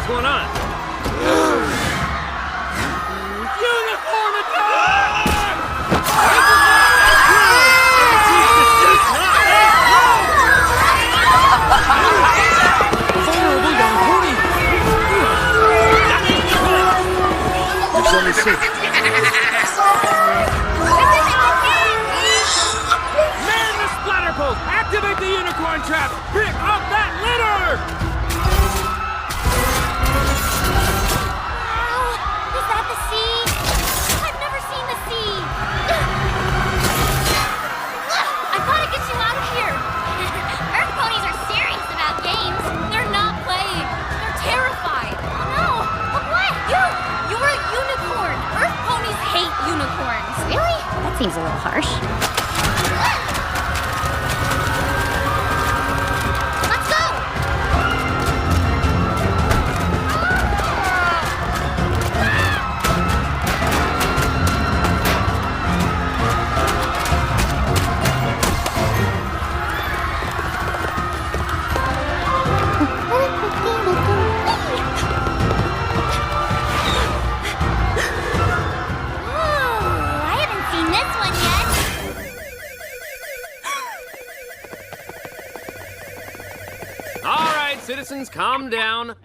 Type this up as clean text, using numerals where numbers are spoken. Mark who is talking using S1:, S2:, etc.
S1: going on? Unicorn attack! Vulnerable young pony! There's only 6. Man the splatter post! Activate the unicorn trap! Pick up that litter!
S2: Is that the sea? I've never seen the sea. I gotta get you out of here. Earth ponies are serious about games. They're not playing. They're terrified. Oh no! But what? You're a unicorn. Earth ponies hate unicorns. Really? That seems a little harsh. Let's go! I haven't seen this one yet.
S1: All right, citizens, calm down.